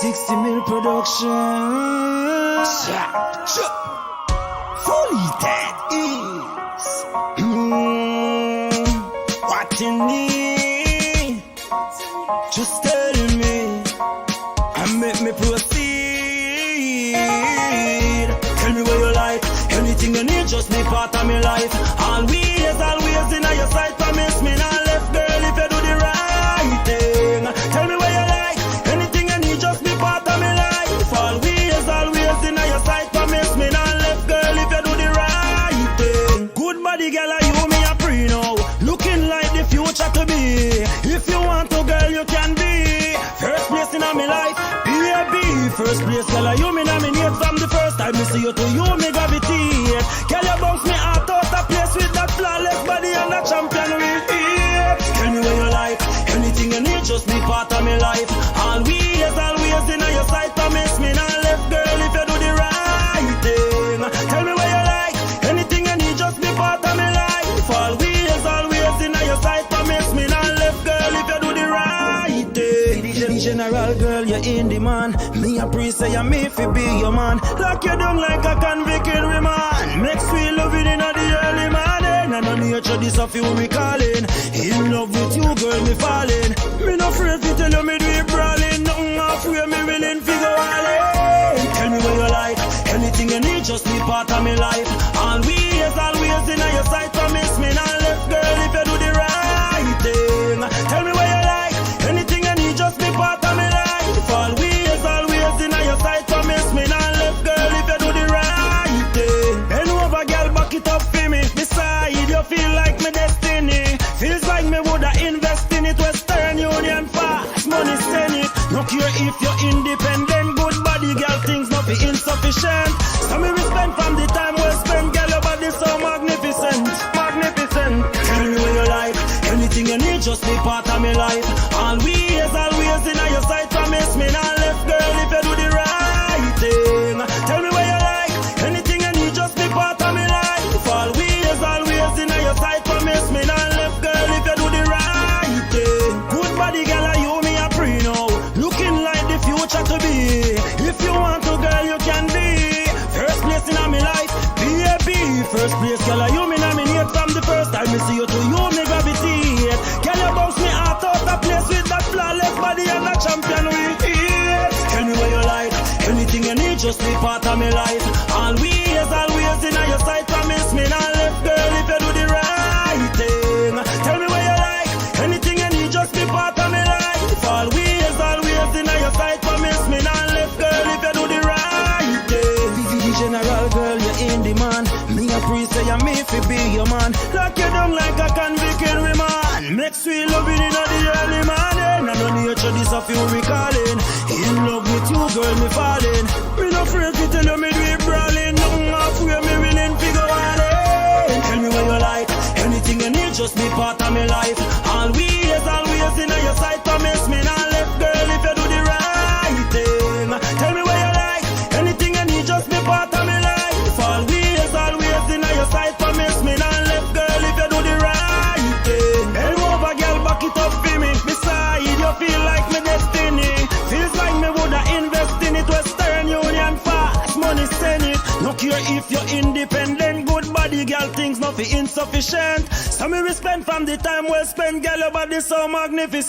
60 mil production. Fully that is what you need. Just tell me and make me proceed. Tell me what you like. Anything you need, just be part of my life. Always in your sight. Promise me not left, girl, if you do the right thing. Tell me what you like. Anything you need, just be part of my life. Always in your sight. Promise me not left, girl, if you do the right thing. Good body, girl, you me a pre now. Looking like the future to be. If you want to, girl, you can be. First place in my life, baby. First place, girl, you me nominate from the first time me see you to you me gravitate. Girl, you bounce me out of place with that flawless body and that champion with it. Tell me what you like. Anything you need, just be part of my life. Always in your sight. Promise me not left, girl, if you do the right thing. Tell me what you like. Anything you need, just be part of my life. Always in your sight. Promise me not left, girl, if you do the right thing. General, girl, you're in demand. Me a priest, say I'm me fi be your man. Lock you down like a convicted woman. Make sweet loving in the early morning. And on nature, this a few recalling. In love with you, girl, me falling. Me no afraid to tell you me do it brawling. Nothing afraid, me willing fi go all in. Tell me what you like. Anything you need, just be part of my life. Always in your sight. Promise me not left, girl, if you do the right thing. Tell me what you like. Anything you need, just be part of my life. Always in your sight. Promise me not left, girl, if you do the right thing. Bend over, girl, back it up for me. Beside you feel like my destiny. Feels like me woulda invest in it. Western Union fast money send it. No care if you're independent. Good body, girl, things not be insufficient. So me spend from the time we spend, girl, your body so magnificent. Tell me what you like. Anything you need, just be part of my life. Always in your sight. Promise me not left, girl, if you do the right thing. Tell me what you like. Anything you need, just be part of my life. Always in your sight. Promise me not left, girl, if you do the right thing. Good body, girl, you me a pre now. Looking like the future to be. If you want to, girl, you can be. First place in my life, baby. First place, girl, you me nominate from the first time me see you to you me gravitate. Girl, you bounce me out of place with that flawless body and that champion with it. Tell me what you like. Anything you need, just be part of my life. Always in your sight. Promise me not left, girl, if you do the right thing. Tell me what you like. Anything you need, just be part of my life. Always in your sight. Promise me not left, girl, if you do the right thing. General, girl, you're in demand. Me a priest, say I'm me fi be your man. Lock you down like a convicted woman. Make sweet loving in the early morning. And on nature, this a few recalling. In love with you, girl, me falling. Me no afraid to tell you me do it brawling. Nothing afraid, me willing fi go all in. Tell me what you like. Anything you need, just be part of my life. Always in your sight. Promise me not left, girl, if you do the right thing. Tell me what you like. Anything you need, just be part of my life. Always in your sight. Promise me not left, girl, if you do the right thing. Bend over, girl, back it up for me. Beside you feel like my destiny. Feels like me woulda invest in it. Western Union fast money send it. No care if you're independent. Good body, girl, things not be insufficient. So me spend from the time we spend, girl, your body so magnificent.